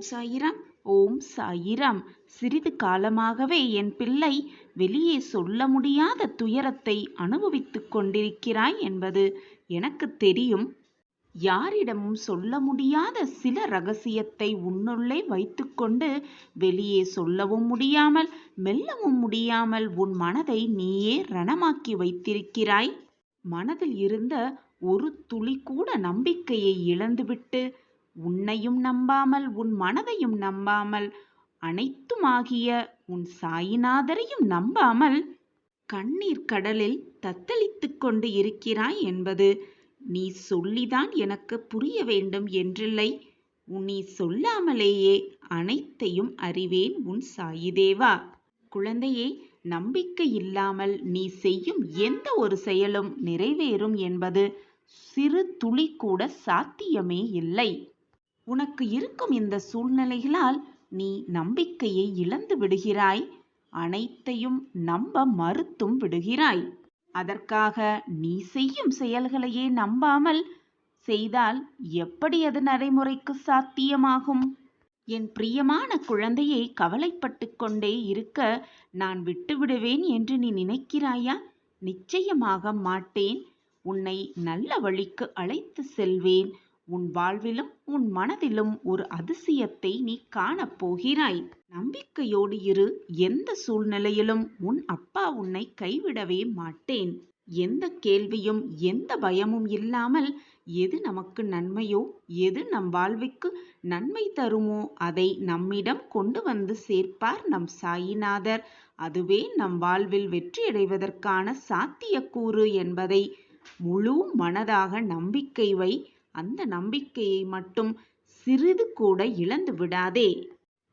சாயிராம். ஓம் சாயிராம். சிறிது காலமாகவே என் பிள்ளை வெளியே சொல்ல முடியாத துயரத்தை அனுபவித்துக் கொண்டிருக்கிறாய் என்பது எனக்கு தெரியும். யாரிடமும் சொல்ல முடியாத சில ரகசியத்தை உன்னுள்ளே வைத்துக்கொண்டு வெளியே சொல்லவும் முடியாமல் மெல்லவும் முடியாமல் உன் மனதை நீயே ரணமாக்கி வைத்திருக்கிறாய். மனதில் இருந்த ஒரு துளி கூட நம்பிக்கையை இழந்துவிட்டு உன்னையும் நம்பாமல் உன் மனதையும் நம்பாமல் அனைத்துமாகிய உன் சாயிநாதரையும் நம்பாமல் கண்ணீர் கடலில் தத்தளித்துக் கொண்டு இருக்கிறாய் என்பது நீ சொல்லிதான் எனக்கு புரிய வேண்டும் என்றில்லை. நீ சொல்லாமலேயே அனைத்தையும் அறிவேன் உன் சாயிதேவா. குழந்தையே, நம்பிக்கை இல்லாமல் நீ செய்யும் எந்த ஒரு செயலும் நிறைவேறும் என்பது சிறு துளி கூட சாத்தியமே இல்லை. உனக்கு இருக்கும் இந்த சூழ்நிலைகளால் நீ நம்பிக்கையை இழந்து விடுகிறாய். அனைத்தையும் நம்ப மறுத்தும் விடுகிறாய். அதற்காக நீ செய்யும் செயல்களையே நம்பாமல் செய்தால் எப்படி அது நடைமுறைக்கு சாத்தியமாகும்? என் பிரியமான குழந்தையை கவலைப்பட்டு கொண்டே இருக்க நான் விட்டுவிடுவேன் என்று நீ நினைக்கிறாயா? நிச்சயமாக மாட்டேன். உன்னை நல்ல வழிக்கு அழைத்து செல்வேன். உன் வாழ்விலும் உன் மனதிலும் ஒரு அதிசயத்தை நீ காணப்போகிறாய். நம்பிக்கையோடு இரு. எந்த சூழ்நிலையிலும் உன் அப்பா உன்னை கைவிடவே மாட்டேன். எந்த கேள்வியும் எந்த பயமும் இல்லாமல் எது நமக்கு நன்மையோ எது நம் வாழ்வுக்கு நன்மை தருமோ அதை நம்மிடம் கொண்டு வந்து சேர்ப்பார் நம் சாயிநாதர். அதுவே நம் வாழ்வில் வெற்றியடைவதற்கான சாத்தியக்கூறு என்பதை முழு மனதாக நம்பிக்கை வை. அந்த நம்பிக்கையை மட்டும் சிறிது கூட இழந்து விடாதே.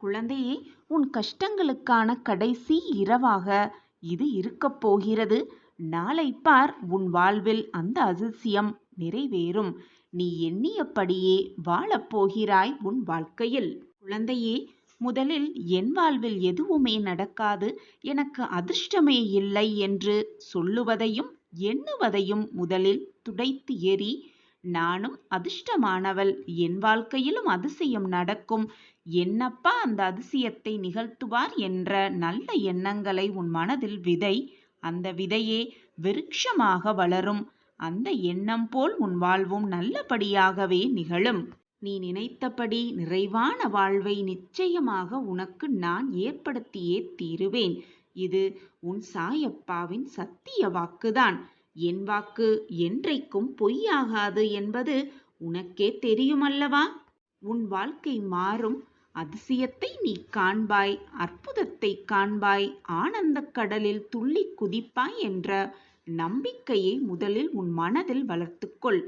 குழந்தையே, உன் கஷ்டங்களுக்கான கடைசி இரவாக இது இருக்கப் போகிறது. நாளை பார், உன் வாழ்வில் அந்த அதிசயம் நிறைவேறும். நீ எண்ணியபடியே வாழப்போகிறாய் உன் வாழ்க்கையில். குழந்தையே, முதலில் என் வாழ்வில் எதுவுமே நடக்காது, எனக்கு அதிர்ஷ்டமே இல்லை என்று சொல்லுவதையும் எண்ணுவதையும் முதலில் துடைத்து எறி. நானும் அதிர்ஷ்டமானவள், என் வாழ்க்கையிலும் அதிசயம் நடக்கும், என்னப்பா அந்த அதிசயத்தை நிகழ்த்துவார் என்ற நல்ல எண்ணங்களை உன் மனதில் விதை. அந்த விதையே விருட்சமாக வளரும். அந்த எண்ணம் போல் உன் வாழ்வும் நல்லபடியாகவே நிகழும். நீ நினைத்தபடி நிறைவான வாழ்வை நிச்சயமாக உனக்கு நான் ஏற்படுத்தியே தீருவேன். இது உன் சாயப்பாவின் சத்திய வாக்குதான். என் வாக்கு என்றைக்கும் பொய்யாகாது என்பது உனக்கே தெரியுமல்லவா? உன் வாழ்க்கை மாறும். அதிசயத்தை நீ காண்பாய், அற்புதத்தை காண்பாய், ஆனந்த கடலில் துள்ளி குதிப்பாய் என்ற நம்பிக்கையை முதலில் உன் மனதில் வளர்த்துக்கொள்.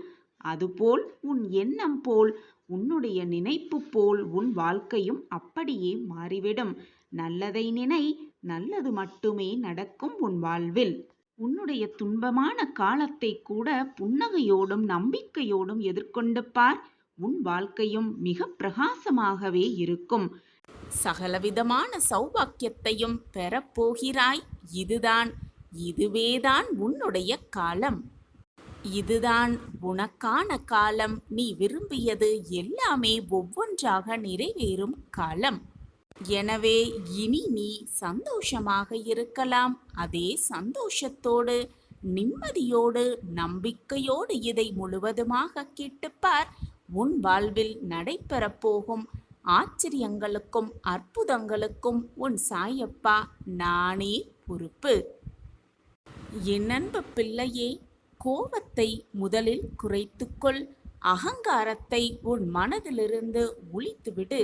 அதுபோல் உன் எண்ணம் போல், உன்னுடைய நினைப்பு போல் உன் வாழ்க்கையும் அப்படியே மாறிவிடும். நல்லதை நினை, நல்லது மட்டுமே நடக்கும் உன் வாழ்வில். உன்னுடைய துன்பமான காலத்தை கூட புன்னகையோடும் நம்பிக்கையோடும் எதிர்கொண்டு பார். உன் வாழ்க்கையும் மிக பிரகாசமாகவே இருக்கும். சகலவிதமான சௌபாக்கியத்தையும் பெறப்போகிறாய். இதுவேதான் உன்னுடைய காலம். இதுதான் உனக்கான காலம். நீ விரும்பியது எல்லாமே ஒவ்வொன்றாக நிறைவேறும் காலம். எனவே இனி நீ சந்தோஷமாக இருக்கலாம். அதே சந்தோஷத்தோடு, நிம்மதியோடு, நம்பிக்கையோடு இதை முழுவதுமாக கேட்டுப்பார். உன் வாழ்வில் நடைபெறப் போகும் ஆச்சரியங்களுக்கும் அற்புதங்களுக்கும் உன் சாயப்பா நானே பொறுப்பு. என் அன்பு பிள்ளையே, கோபத்தை முதலில் குறைத்துக்கொள். அகங்காரத்தை உன் மனதிலிருந்து ஒழித்துவிடு.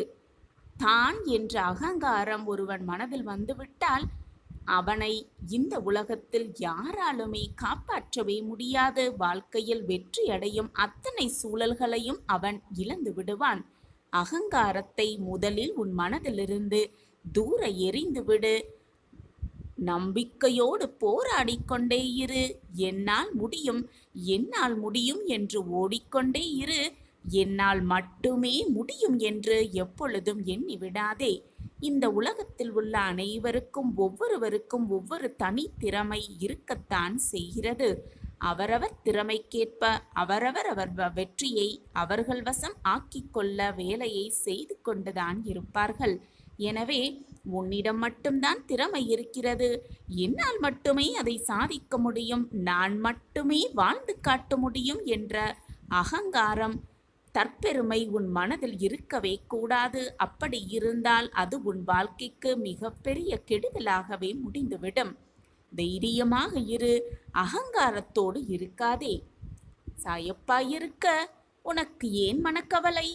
தான் என்ற அகங்காரம் ஒருவன் மனதில் வந்துவிட்டால் அவனை இந்த உலகத்தில் யாராலுமே காப்பாற்றவே முடியாது. வாழ்க்கையில் வெற்றி அடையும் அத்தனை சூழல்களையும் அவன் இழந்து விடுவான். அகங்காரத்தை முதலில் உன் மனதிலிருந்து தூர எறிந்துவிடு. நம்பிக்கையோடு போராடிக்கொண்டே இரு. என்னால் முடியும், என்னால் முடியும் என்று ஓடிக்கொண்டே இரு. என்னால் மட்டுமே முடியும் என்று எப்பொழுதும் எண்ணி விடாதே. இந்த உலகத்தில் உள்ள அனைவருக்கும் ஒவ்வொருவருக்கும் ஒவ்வொரு தனித்திறமை இருக்கத்தான் செய்கிறது. அவரவர் திறமைக்கேற்ப அவரவர் வெற்றியை அவர்கள் வசம் ஆக்கிக் கொள்ள வேலையை செய்து கொண்டுதான் இருப்பார்கள். எனவே உன்னிடம் மட்டும்தான் திறமை இருக்கிறது, என்னால் மட்டுமே அதை சாதிக்க முடியும், நான் மட்டுமே வாழ்ந்து காட்ட முடியும் என்ற அகங்காரம், தற்பெருமை உன் மனதில் இருக்கவே கூடாது. அப்படி இருந்தால் அது உன் வாழ்க்கைக்கு மிகப்பெரிய கெடுதலாகவே முடிந்துவிடும். தைரியமாக இரு, அகங்காரத்தோடு இருக்காதே. சாயப்பாய் இருக்க உனக்கு ஏன் மனக்கவலை?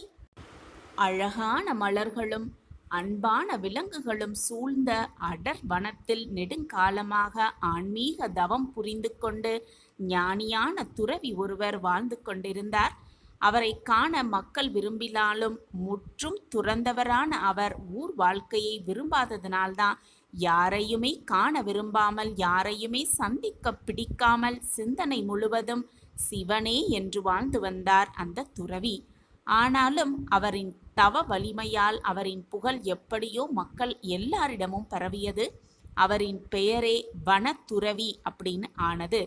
அழகான மலர்களும் அன்பான விலங்குகளும் சூழ்ந்த அடர் வனத்தில் நெடுங்காலமாக ஆன்மீக தவம் புரிந்து கொண்டு ஞானியான துறவி ஒருவர் வாழ்ந்து கொண்டிருந்தார். அவரை காண மக்கள் விரும்பினாலும் முற்றும் துறந்தவரான அவர் ஊர் வாழ்க்கையை விரும்பாததினால்தான் யாரையுமே காண விரும்பாமல், யாரையுமே சந்திக்க பிடிக்காமல் சிந்தனை முழுவதும் சிவனே என்று வாழ்ந்து வந்தார் அந்த துறவி. ஆனாலும் அவரின் தவ வலிமையால் அவரின் புகழ் எப்படியோ மக்கள் எல்லாரிடமும் பரவியது. அவரின் பெயரே வனத்துறவி அப்படின்னு ஆனது.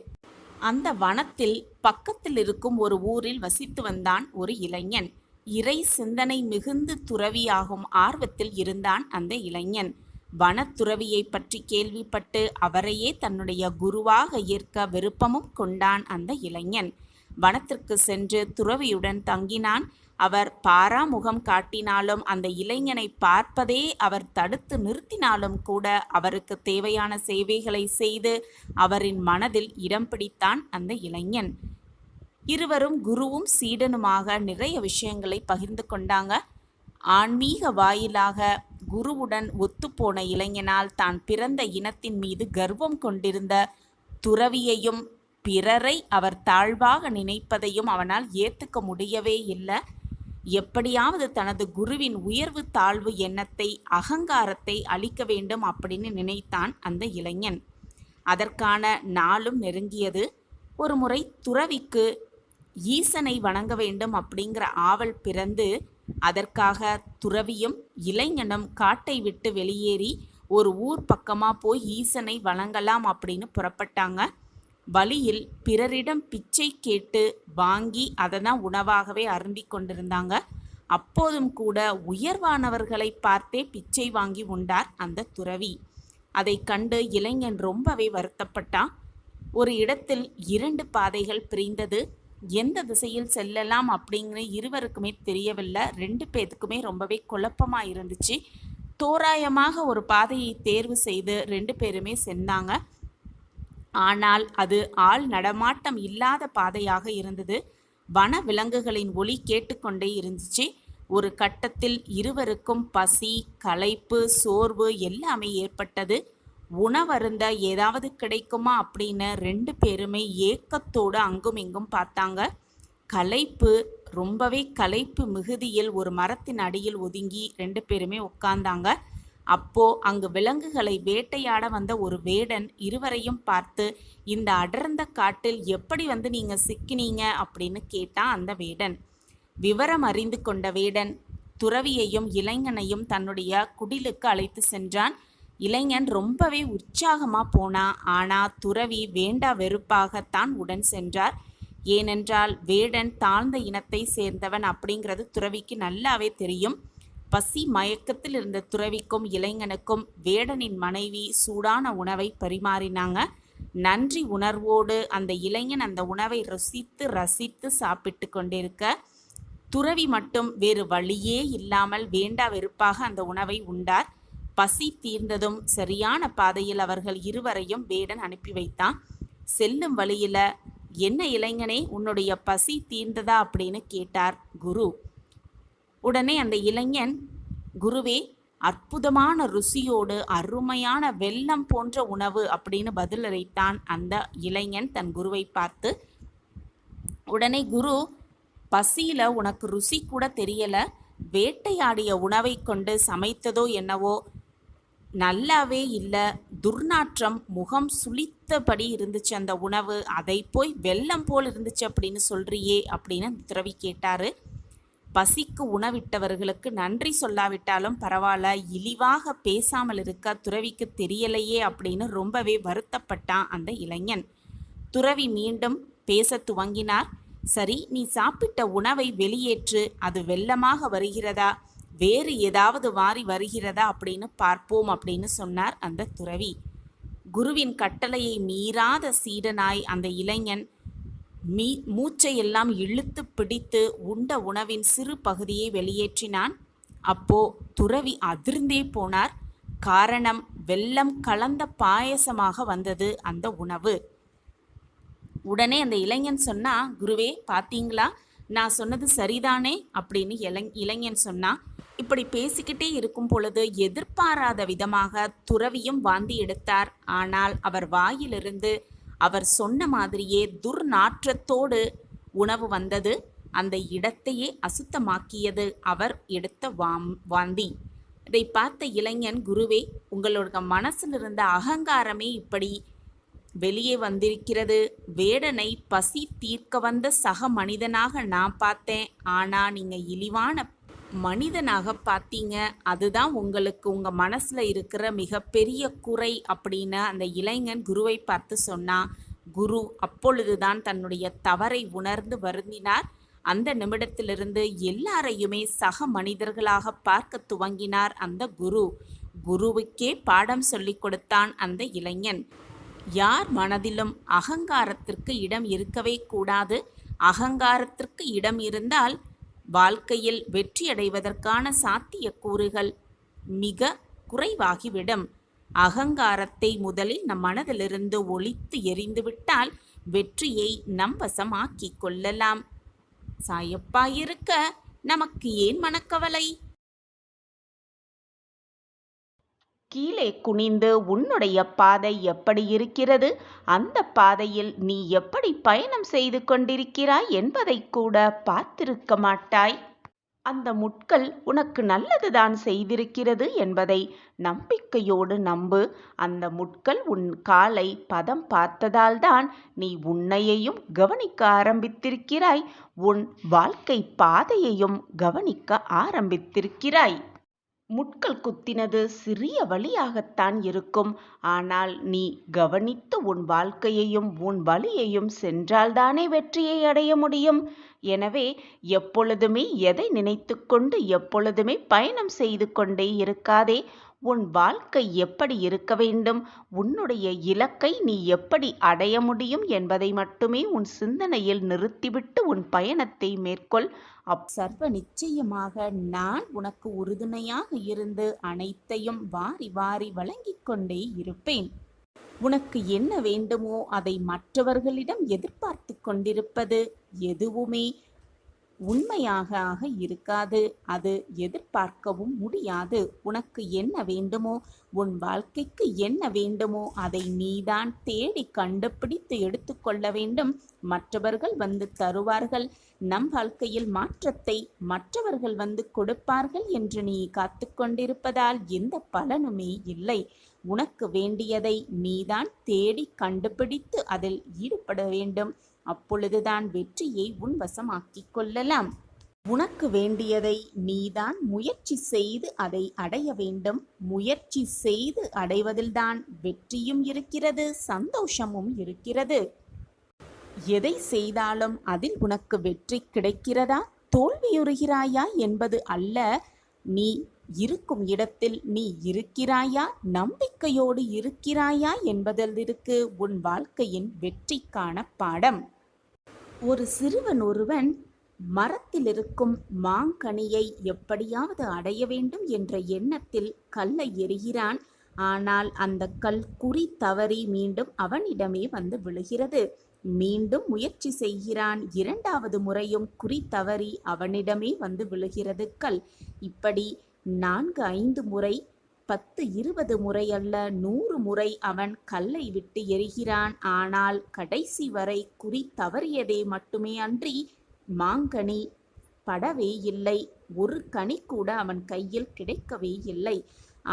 அந்த வனத்தில் பக்கத்தில் இருக்கும் ஒரு ஊரில் வசித்து வந்தான் ஒரு இளைஞன். இறை சிந்தனை மிகுந்து துறவியாகும் ஆர்வத்தில் இருந்தான் அந்த இளைஞன். வனத்துறவியை பற்றி கேள்விப்பட்டு அவரையே தன்னுடைய குருவாக ஏற்க விருப்பமும் கொண்டான் அந்த இளைஞன். வனத்திற்கு சென்று துறவியுடன் தங்கினான். அவர் பாராமுகம் காட்டினாலும், அந்த இளைஞனை பார்ப்பதே அவர் தடுத்து நிறுத்தினாலும் கூட அவருக்கு தேவையான சேவைகளை செய்து அவரின் மனதில் இடம் பிடித்தான் அந்த இளைஞன். இருவரும் குருவும் சீடனுமாக நிறைய விஷயங்களை பகிர்ந்து கொண்டாங்க. ஆன்மீக வாயிலாக குருவுடன் ஒத்துப்போன இளைஞனால் தான் பிறந்த இனத்தின் மீது கர்வம் கொண்டிருந்த துறவியையும் பிறரை அவர் தாழ்வாக நினைப்பதையும் அவனால் ஏற்றுக்க முடியவே இல்லை. எப்படியாவது தனது குருவின் உயர்வு தாழ்வு எண்ணத்தை, அகங்காரத்தை அழிக்க வேண்டும் அப்படின்னு நினைத்தான் அந்த இளைஞன். அதற்கான நாளும் நெருங்கியது. ஒரு முறை துறவிக்கு ஈசனை வணங்க வேண்டும் அப்படிங்கிற ஆவல் பிறந்து, அதற்காக துறவியும் இளைஞனும் காட்டை விட்டு வெளியேறி ஒரு ஊர் பக்கமாக போய் ஈசனை வணங்கலாம் அப்படின்னு புறப்பட்டாங்க. வழியில் பிறரிடம் பிச்சை கேட்டு வாங்கி அதை தான் உணவாகவே அருந்தி கொண்டிருந்தாங்க. அப்போதும் கூட உயர்வானவர்களை பார்த்தே பிச்சை வாங்கி உண்டார் அந்த துறவி. அதை கண்டு இளைஞன் ரொம்பவே வருத்தப்பட்டான். ஒரு இடத்தில் 2 பாதைகள் பிரிந்தது. எந்த திசையில் செல்லலாம் அப்படிங்கிற இருவருக்குமே தெரியவில்லை. 2 பேத்துக்குமே ரொம்பவே குழப்பமாக இருந்துச்சு. தோராயமாக ஒரு பாதையை தேர்வு செய்து 2 பேருமே சென்றாங்க. ஆனால் அது ஆள் நடமாட்டம் இல்லாத பாதையாக இருந்தது. வன விலங்குகளின் ஒலி கேட்டுக்கொண்டே இருந்துச்சு. ஒரு கட்டத்தில் இருவருக்கும் பசி, களைப்பு, சோர்வு எல்லாமே ஏற்பட்டது. உணவருந்த ஏதாவது கிடைக்குமா அப்படின்னு 2 பேருமே ஏக்கத்தோடு அங்கும் இங்கும் பார்த்தாங்க. ரொம்பவே களைப்பு மிகுதியில் ஒரு மரத்தின் அடியில் ஒதுங்கி 2 பேருமே உட்கார்ந்தாங்க. அப்போ அங்கு விலங்குகளை வேட்டையாட வந்த ஒரு வேடன் இருவரையும் பார்த்து, இந்த அடர்ந்த காட்டில் எப்படி நீங்க சிக்கினீங்க அப்படின்னு கேட்டான் அந்த வேடன். விவரம் அறிந்து கொண்ட வேடன் துறவியையும் இளைஞனையும் தன்னுடைய குடிலுக்கு அழைத்து சென்றான். இளைஞன் ரொம்பவே உற்சாகமா போனான். ஆனா துறவி வேண்டா வெறுப்பாகத்தான் உடன் சென்றார். ஏனென்றால் வேடன் தாழ்ந்த இனத்தை சேர்ந்தவன் அப்படிங்கிறது துறவிக்கு நல்லாவே தெரியும். பசி மயக்கத்தில் இருந்த துறவிக்கும் இளைஞனுக்கும் வேடனின் மனைவி சூடான உணவை பரிமாறினாங்க. நன்றி உணர்வோடு அந்த இளைஞன் அந்த உணவை ரசித்து சாப்பிட்டு கொண்டிருக்க, துறவி மட்டும் வேறு வழியே இல்லாமல் வேண்டா வெறுப்பாக அந்த உணவை உண்டார். பசி தீர்ந்ததும் சரியான பாதையில் அவர்கள் இருவரையும் வேடன் அனுப்பி வைத்தான். செல்லும் வழியில, என்ன இளைஞனே, உன்னுடைய பசி தீர்ந்ததா அப்படின்னு கேட்டார் குரு. உடனே அந்த இளைஞன், குருவே, அற்புதமான ருசியோடு அருமையான வெல்லம் போன்ற உணவு அப்படின்னு பதிலளித்தான் அந்த இளைஞன் தன் குருவை பார்த்து. உடனே குரு, பசியில உனக்கு ருசி கூட தெரியல, வேட்டையாடிய உணவை கொண்டு சமைத்ததோ என்னவோ நல்லாவே இல்லை, துர்நாற்றம், முகம் சுளித்தபடி இருந்துச்சு அந்த உணவு, அதை போய் வெல்லம் போல் இருந்துச்சு அப்படின்னு சொல்றியே அப்படின்னு துறவி கேட்டாரு. பசிக்கு உணவிட்டவர்களுக்கு நன்றி சொல்லாவிட்டாலும் பரவாயில்ல, இழிவாக பேசாமல் இருக்க துறவிக்கு தெரியலையே அப்படின்னு ரொம்பவே வருத்தப்பட்டான் அந்த இளைஞன். துறவி மீண்டும் பேசத் துவங்கினார். சரி, நீ சாப்பிட்ட உணவை வெளியேற்று. அது வெள்ளமாக வருகிறதா, வேறு ஏதாவது வாரி வருகிறதா அப்படின்னு பார்ப்போம் அப்படின்னு சொன்னார் அந்த துறவி. குருவின் கட்டளையை மீறாத சீடனாய் அந்த இளைஞன் மூச்சையெல்லாம் இழுத்து பிடித்து உண்ட உணவின் சிறு பகுதியை வெளியேற்றினான். அப்போ துறவி அதிர்ந்தே போனார். காரணம், வெல்லம் கலந்த பாயசமாக வந்தது அந்த உணவு. உடனே அந்த இளைஞன் சொன்னா, குருவே பார்த்தீங்களா, நான் சொன்னது சரிதானே அப்படின்னு இளைஞன் சொன்னா. இப்படி பேசிக்கிட்டே இருக்கும் பொழுது எதிர்பாராத விதமாக துறவியும் வாந்தி எடுத்தார். ஆனால் அவர் வாயிலிருந்து அவர் சொன்ன மாதிரியே துர்நாற்றத்தோடு உணவு வந்தது. அந்த இடத்தையே அசுத்தமாக்கியது அவர் எடுத்த வாந்தி. இதை பார்த்த இளைஞன், குருவே, உங்களோட மனசில் இருந்த அகங்காரமே இப்படி வெளியே வந்திருக்கிறது. வேடனை பசி தீர்க்க வந்த சக மனிதனாக நான் பார்த்தேன். ஆனால் நீங்கள் இழிவான மனிதனாக பார்த்தீங்க. அதுதான் உங்களுக்கு உங்கள் மனசில் இருக்கிற மிகப்பெரிய குறை அப்படின்னு அந்த இளைஞன் குருவை பார்த்து சொன்னான். குரு அப்பொழுதுதான் தன்னுடைய தவறை உணர்ந்து வருந்தினார். அந்த நிமிடத்திலிருந்து எல்லாரையுமே சக மனிதர்களாக பார்க்க துவங்கினார் அந்த குரு. குருவுக்கே பாடம் சொல்லிக் கொடுத்தான் அந்த இளைஞன். யார் மனதிலும் அகங்காரத்திற்கு இடம் இருக்கவே கூடாது. அகங்காரத்திற்கு இடம் இருந்தால் வாழ்க்கையில் வெற்றியடைவதற்கான சாத்தியக்கூறுகள் மிக குறைவாகிவிடும். அகங்காரத்தை முதலில் நம் மனதிலிருந்து ஒழித்து எறிந்துவிட்டால் வெற்றியை நம் வசமாக்கிக் கொள்ளலாம். சாயப்பா இருக்க நமக்கு ஏன் மனக்கவலை? கீழே குனிந்து உன்னுடைய பாதை எப்படி இருக்கிறது, அந்த பாதையில் நீ எப்படி பயணம் செய்து கொண்டிருக்கிறாய் என்பதை கூட பார்த்திருக்க மாட்டாய். அந்த முட்கள் உனக்கு நல்லதுதான் செய்திருக்கிறது என்பதை நம்பிக்கையோடு நம்பு. அந்த முட்கள் உன் காலை பதம் பார்த்ததால்தான் நீ உன்னையையும் கவனிக்க ஆரம்பித்திருக்கிறாய், உன் வாழ்க்கை பாதையையும் கவனிக்க ஆரம்பித்திருக்கிறாய். முட்கள் குத்தினது சிறிய வழியாகத்தான் இருக்கும். ஆனால் நீ கவனித்து உன் வாழ்க்கையையும் உன் வழியையும் சென்றால்தானே வெற்றியை அடைய முடியும். எனவே எப்பொழுதுமே எதை நினைத்து கொண்டு எப்பொழுதுமே பயணம் செய்து கொண்டே இருக்காதே. உன் வாழ்க்கை எப்படி இருக்க வேண்டும், உன்னுடைய இலக்கை நீ எப்படி அடைய முடியும் என்பதை மட்டுமே உன் சிந்தனையில் நிறுத்திவிட்டு உன் பயணத்தை மேற்கொள். சர்வ நிச்சயமாக நான் உனக்கு உறுதுணையாக இருந்து அனைத்தையும் வாரி வாரி வழங்கிக் கொண்டே இருப்பேன். உனக்கு என்ன வேண்டுமோ அதை மற்றவர்களிடம் எதிர்பார்த்து கொண்டிருப்பது எதுவுமே உண்மையாக இருக்காது. அது எதிர்பார்க்கவும் முடியாது. உனக்கு என்ன வேண்டுமோ, உன் வாழ்க்கைக்கு என்ன வேண்டுமோ அதை நீதான் தேடி கண்டுபிடித்து எடுத்துக்கொள்ள வேண்டும். மற்றவர்கள் வந்து தருவார்கள். நம் வாழ்க்கையில் மாற்றத்தை மற்றவர்கள் வந்து கொடுப்பார்கள் என்று நீ காத்து கொண்டிருப்பதால் எந்த பலனுமே இல்லை. உனக்கு வேண்டியதை நீதான் தேடி கண்டுபிடித்து அதில் ஈடுபட வேண்டும். அப்பொழுதுதான் வெற்றியை உன் வசமாக்கிக் கொள்ளலாம். உனக்கு வேண்டியதை நீதான் முயற்சி செய்து அதை அடைய வேண்டும். முயற்சி செய்து அடைவதில்தான் வெற்றியும் இருக்கிறது, சந்தோஷமும் இருக்கிறது. எதை செய்தாலும் அதில் உனக்கு வெற்றி கிடைக்கிறதா, தோல்வியுறுகிறாயா என்பது அல்ல. நீ இருக்கும் இடத்தில் நீ இருக்கிறாயா, நம்பிக்கையோடு இருக்கிறாயா என்பதில் இருக்கு உன் வாழ்க்கையின் வெற்றிக்கான பாடம். ஒரு சிறுவன் ஒருவன் மரத்தில் இருக்கும் மாங்கனியை எப்படியாவது அடைய வேண்டும் என்ற எண்ணத்தில் கல்லை எறிகிறான். ஆனால் அந்த கல் குறி தவறி மீண்டும் அவனிடமே வந்து விழுகிறது. மீண்டும் முயற்சி செய்கிறான். இரண்டாவது முறையும் குறி தவறி அவனிடமே வந்து விழுகிறது கல். இப்படி 4-5 முறை, 10-20 முறை அல்ல, 100 முறை அவன் கல்லை விட்டு எறிகிறான். ஆனால் கடைசி வரை குறி தவறியதே மட்டுமே அன்றி மாங்கனி படவே இல்லை. ஒரு கனி கூட அவன் கையில் கிடைக்கவே இல்லை.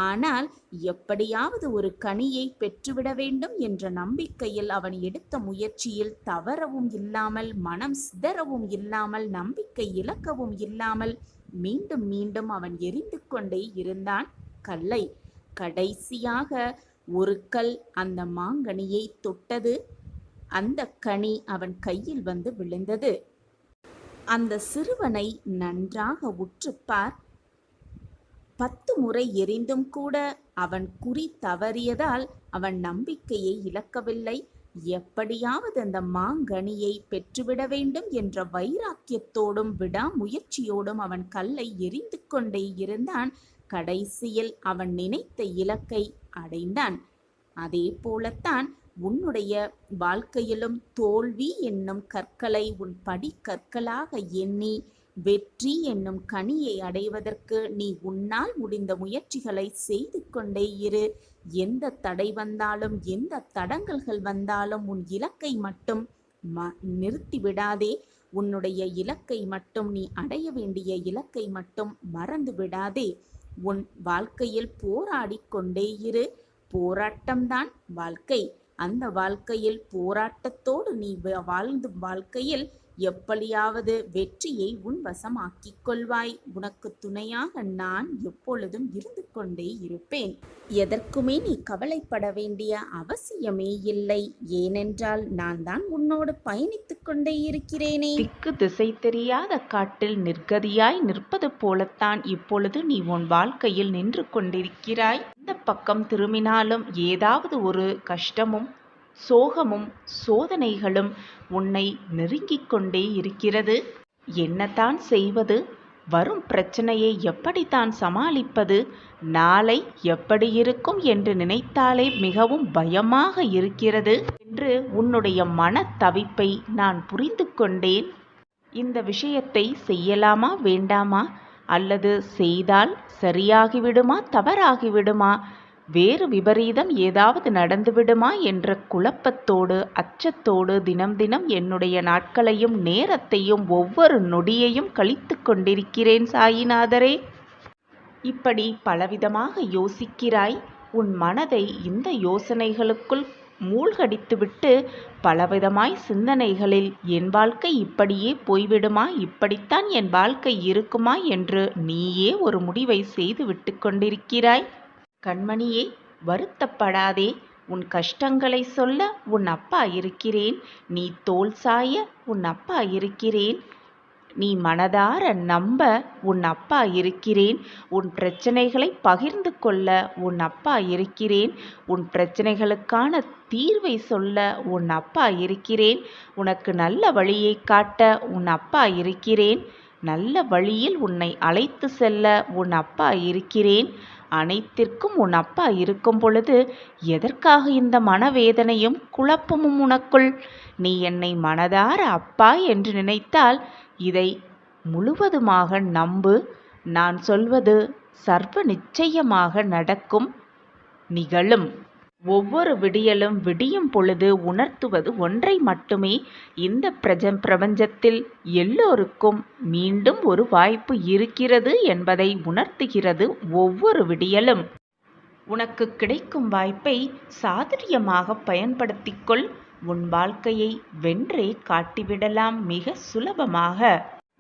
ஆனால் எப்படியாவது ஒரு கனியை பெற்றுவிட வேண்டும் என்ற நம்பிக்கையில் அவன் எடுத்த முயற்சியில் தவறவும் இல்லாமல், மனம் சிதறவும் இல்லாமல், நம்பிக்கை இழக்கவும் இல்லாமல் மீண்டும் மீண்டும் அவன் எரிந்து கொண்டே இருந்தான் கல்லை. கடைசியாக ஒரு கல் அந்த மாங்கனியை தொட்டது. அந்த கனி அவன் கையில் வந்து விழுந்தது. அந்த சிறுவனை நன்றாக உற்றுப்பார். 10 முறை எறிந்தும் கூட அவன் குறி தவறியதால் அவன் நம்பிக்கையை இழக்கவில்லை. எப்படியாவது அந்த மாங்கனியை பெற்றுவிட வேண்டும் என்ற வைராக்கியத்தோடும் விடாமுயற்சியோடும் அவன் கல்லை எறிந்து கொண்டே இருந்தான். கடைசியில் அவன் நினைத்த இலக்கை அடைந்தான். அதே போலத்தான் உன்னுடைய வாழ்க்கையிலும் தோல்வி என்னும் கற்களை உன் படிக்கற்களாக எண்ணி வெற்றி என்னும் கனியை அடைவதற்கு நீ உன்னால் முடிந்த முயற்சிகளை செய்து கொண்டே இரு. எந்த தடை வந்தாலும் எந்த தடங்கல்கள் வந்தாலும் உன் இலக்கை மட்டும் நிறுத்திவிடாதே. உன்னுடைய இலக்கை மட்டும், நீ அடைய வேண்டிய இலக்கை மட்டும் மறந்து விடாதே. உன் வாழ்க்கையில் போராடி கொண்டே இரு. போராட்டம்தான் வாழ்க்கை. அந்த வாழ்க்கையில் போராட்டத்தோடு நீ வாழ்ந்து வாழ்க்கையில் எப்படியாவது வெற்றியை உன் வசமாக்கிக் கொள்வாய். உனக்கு துணையாக நான் எப்பொழுதும் இருந்து கொண்டே இருப்பேன். எதற்குமே நீ கவலைப்பட வேண்டிய அவசியமே இல்லை. ஏனென்றால் நான் தான் உன்னோடு பயணித்துக் கொண்டே இருக்கிறேனே. திக்கு திசை தெரியாத காட்டில் நிர்கதியாய் நிற்பது போலத்தான் இப்பொழுது நீ உன் வாழ்க்கையில் நின்று கொண்டிருக்கிறாய். இந்த பக்கம் திரும்பினாலும் ஏதாவது ஒரு கஷ்டமும் சோகமும் சோதனைகளும் உன்னை நெருங்கிக் கொண்டே இருக்கிறது. என்னதான் செய்வது? வரும் பிரச்சனையை எப்படித்தான் சமாளிப்பது? நாளை எப்படி இருக்கும் என்று நினைத்தாலே மிகவும் பயமாக இருக்கிறது என்று உன்னுடைய மனத்தவிப்பை நான் புரிந்து கொண்டேன். இந்த விஷயத்தை செய்யலாமா வேண்டாமா? அல்லது செய்தால் சரியாகிவிடுமா தவறாகிவிடுமா? வேறு விபரீதம் ஏதாவது நடந்துவிடுமா என்ற குழப்பத்தோடு அச்சத்தோடு தினம் தினம் என்னுடைய நாட்களையும் நேரத்தையும் ஒவ்வொரு நொடியையும் கழித்து கொண்டிருக்கிறேன் சாயிநாதரே. இப்படி பலவிதமாக யோசிக்கிறாய். உன் மனதை இந்த யோசனைகளுக்குள் மூழ்கடித்துவிட்டு பலவிதமாய் சிந்தனைகளில் என் வாழ்க்கை இப்படியே போய்விடுமா, இப்படித்தான் என் வாழ்க்கை இருக்குமா என்று நீயே ஒரு முடிவை செய்து விட்டு கொண்டிருக்கிறாய். கண்மணியே, வருத்தப்படாதே. உன் கஷ்டங்களை சொல்ல உன் அப்பா இருக்கிறேன். நீ தோள் சாய உன் அப்பா இருக்கிறேன். நீ மனதார நம்ப உன் அப்பா இருக்கிறேன். உன் பிரச்சனைகளை பகிர்ந்து கொள்ள உன் அப்பா இருக்கிறேன். உன் பிரச்சனைகளுக்கான தீர்வை சொல்ல உன் அப்பா இருக்கிறேன். உனக்கு நல்ல வழியை காட்ட உன் அப்பா இருக்கிறேன். நல்ல வழியில் உன்னை அழைத்து செல்ல உன் அப்பா இருக்கிறேன். அனைத்திற்கும் உன் அப்பா இருக்கும் பொழுது எதற்காக இந்த மனவேதனையும் குழப்பமும் உனக்குள்? நீ என்னை மனதார அப்பா என்று நினைத்தால் இதை முழுவதுமாக நம்பு. நான் சொல்வது சர்வ நிச்சயமாக நடக்கும், நிகழும். ஒவ்வொரு விடியலும் விடியும் பொழுது உணர்த்துவது ஒன்றை மட்டுமே. இந்த பிரபஞ்சத்தில் எல்லோருக்கும் மீண்டும் ஒரு வாய்ப்பு இருக்கிறது என்பதை உணர்த்துகிறது ஒவ்வொரு விடியலும். உனக்கு கிடைக்கும் வாய்ப்பை சாதுரியமாக பயன்படுத்திக்கொள். உன் வாழ்க்கையை வென்றே காட்டிவிடலாம் மிக சுலபமாக.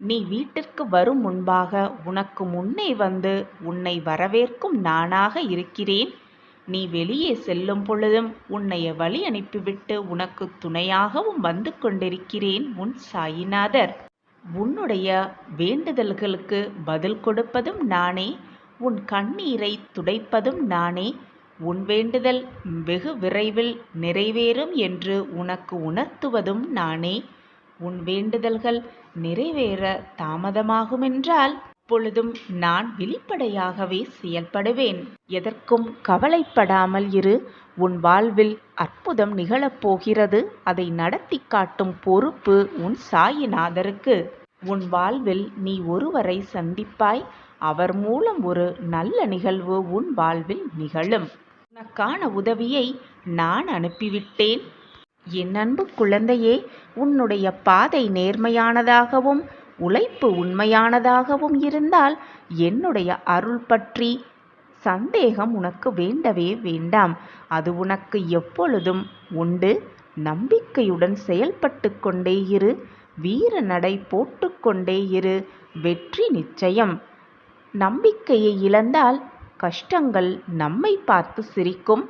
நீ வீட்டிற்கு வரும் முன்பாக உனக்கு முன்னே வந்து உன்னை வரவேற்கும் நானாக இருக்கிறேன். நீ வெளியே செல்லும் பொழுதும் உன்னை வழி அனுப்பிவிட்டு உனக்கு துணையாகவும் வந்து கொண்டிருக்கிறேன் உன் சாயிநாதர். உன்னுடைய வேண்டுதல்களுக்கு பதில் கொடுப்பதும் நானே. உன் கண்ணீரை துடைப்பதும் நானே. உன் வேண்டுதல் வெகு விரைவில் நிறைவேறும் என்று உனக்கு உணர்த்துவதும் நானே. உன் வேண்டுதல்கள் நிறைவேற தாமதமாகுமென்றால் அப்பொழுதும் நான் வெளிப்படையாகவே செயல்படுவேன். எதற்கும் கவலைப்படாமல் இரு. உன் வாழ்வில் அற்புதம் நிகழப்போகிறது. அதை நடத்தி காட்டும் பொறுப்பு உன் சாயிநாதருக்கு. உன் வாழ்வில் நீ ஒருவரை சந்திப்பாய். அவர் மூலம் ஒரு நல்ல நிகழ்வு உன் வாழ்வில் நிகழும். உனக்கான உதவியை நான் அனுப்பிவிட்டேன். என் அன்பு குழந்தையே, உன்னுடைய பாதை நேர்மையானதாகவும் உழைப்பு உண்மையானதாகவும் இருந்தால் என்னுடைய அருள் பற்றி சந்தேகம் உனக்கு வேண்டவே வேண்டாம். அது உனக்கு எப்பொழுதும் உண்டு. நம்பிக்கையுடன் செயல்பட்டு கொண்டே இரு. வீர நடை போட்டு கொண்டே இரு. வெற்றி நிச்சயம். நம்பிக்கையை இழந்தால் கஷ்டங்கள் நம்மை பார்த்து சிரிக்கும்.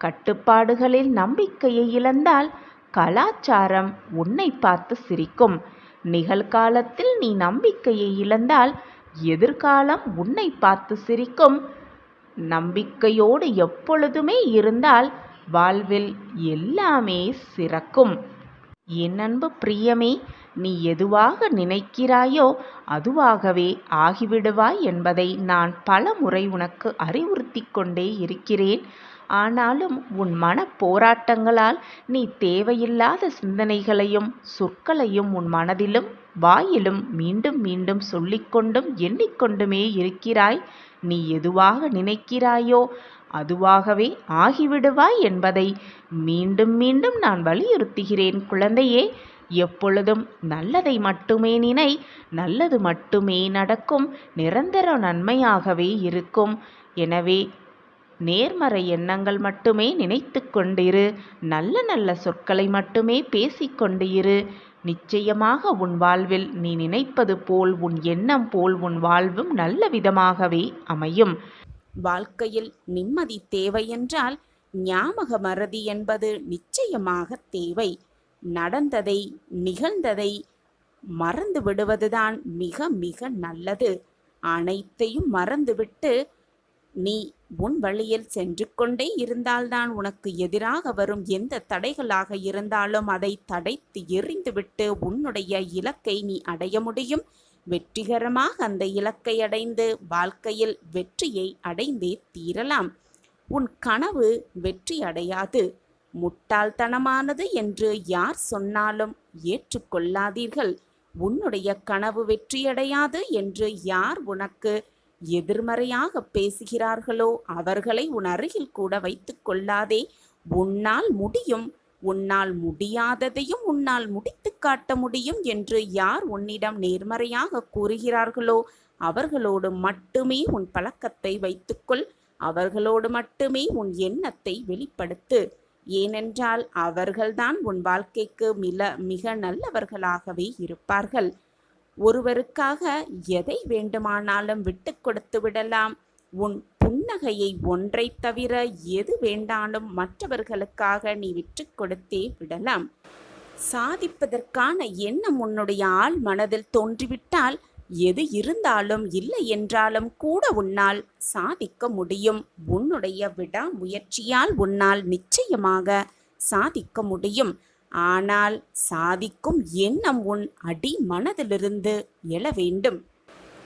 கட்டுப்பாடுகளில் நம்பிக்கையை இழந்தால் கலாச்சாரம் உன்னை பார்த்து சிரிக்கும். நிகழ்காலத்தில் நீ நம்பிக்கையை இழந்தால் எதிர்காலம் உன்னை பார்த்து சிரிக்கும். நம்பிக்கையோடு எப்பொழுதுமே இருந்தால் வாழ்வில் எல்லாமே சிறக்கும். என் அன்பு பிரியமே, நீ எதுவாக நினைக்கிறாயோ அதுவாகவே ஆகிவிடுவாய் என்பதை நான் பல முறை உனக்கு அறிவுறுத்தி கொண்டே இருக்கிறேன். ஆனாலும் உன் மன போராட்டங்களால் நீ தேவையில்லாத சிந்தனைகளையும் சொற்களையும் உன் மனதிலும் வாயிலும் மீண்டும் மீண்டும் சொல்லிக்கொண்டும் எண்ணிக்கொண்டுமே இருக்கிறாய். நீ எதுவாக நினைக்கிறாயோ அதுவாகவே ஆகிவிடுவாய் என்பதை மீண்டும் மீண்டும் நான் வலியுறுத்துகிறேன் குழந்தையே. எப்பொழுதும் நல்லதை மட்டுமே நினை, நல்லது மட்டுமே நடக்கும், நிரந்தர நன்மையாகவே இருக்கும். எனவே நேர்மறை எண்ணங்கள் மட்டுமே நினைத்து கொண்டிரு, நல்ல நல்ல சொற்களை மட்டுமே பேசிக்கொண்டு இரு. நிச்சயமாக உன் வாழ்வில் நீ நினைப்பது போல், உன் எண்ணம் போல் உன் வாழ்வும் நல்ல விதமாகவே அமையும். வாழ்க்கையில் நிம்மதி தேவை என்றால் ஞாபக மறதி என்பது நிச்சயமாக தேவை. நடந்ததை நிகழ்ந்ததை மறந்து விடுவதுதான் மிக மிக நல்லது. அனைத்தையும் மறந்துவிட்டு நீ உன் வழியில் சென்று கொண்டே இருந்தால்தான் உனக்கு எதிராக வரும் எந்த தடைகளாக இருந்தாலும் அதை தடைத்து எறிந்துவிட்டு உன்னுடைய இலக்கை நீ அடைய முடியும். வெற்றிகரமாக அந்த இலக்கை அடைந்து வாழ்க்கையில் வெற்றியை அடைந்தே தீரலாம். உன் கனவு வெற்றி அடையாது. முட்டாள்தனமானது என்று யார் சொன்னாலும் ஏற்றுக்கொள்ளாதீர்கள். உன்னுடைய கனவு வெற்றியடையாது என்று யார் உனக்கு எதிர்மறையாக பேசுகிறார்களோ அவர்களை உன் அருகில் கூட வைத்துக் கொள்ளாதே. உன்னால் முடியும், உன்னால் முடியாததையும் உன்னால் முடித்து காட்ட முடியும் என்று யார் உன்னிடம் நேர்மறையாக கூறுகிறார்களோ அவர்களோடு மட்டுமே உன் பழக்கத்தை வைத்துக்கொள். அவர்களோடு மட்டுமே உன் எண்ணத்தை வெளிப்படுத்து. ஏனென்றால் அவர்கள்தான் உன் வாழ்க்கைக்கு மிக நல்லவர்களாகவே இருப்பார்கள். ஒருவருக்காக எதை வேண்டுமானாலும் விட்டு கொடுத்து விடலாம். உன் புன்னகையை ஒன்றை தவிர எது வேண்டாலும் மற்றவர்களுக்காக நீ விட்டு கொடுத்தே விடலாம். சாதிப்பதற்கான எண்ணம் உன்னுடைய ஆள் மனதில் தோன்றிவிட்டால் எது இருந்தாலும் இல்லை என்றாலும் கூட உன்னால் சாதிக்க முடியும். உன்னுடைய விடாமுயற்சியால் உன்னால் நிச்சயமாக சாதிக்க முடியும். ஆனால் சாதிக்கும் எண்ணம் உன் அடி மனதிலிருந்து எழ வேண்டும்.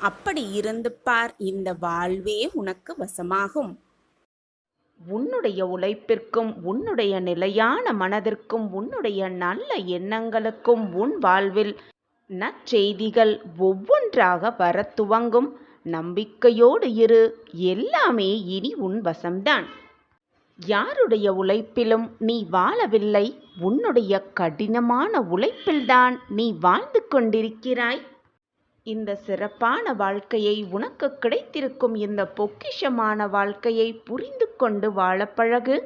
அப்படி இருந்து பார், இந்த வாழ்வே உனக்கு வசமாகும். உன்னுடைய உழைப்பிற்கும் உன்னுடைய நிலையான மனதிற்கும் உன்னுடைய நல்ல எண்ணங்களுக்கும் உன் வாழ்வில் நற்செய்திகள் ஒவ்வொன்றாக வர துவங்கும். நம்பிக்கையோடு இரு, எல்லாமே இனி உன் வசம்தான். யாருடைய உழைப்பிலும் நீ வாழவில்லை, உன்னுடைய கடினமான உழைப்பில்தான் நீ வாழ்ந்து கொண்டிருக்கிறாய். இந்த சிறப்பான வாழ்க்கையை, உனக்கு கிடைத்திருக்கும் இந்த பொக்கிஷமான வாழ்க்கையை புரிந்து கொண்டு வாழ பழகு.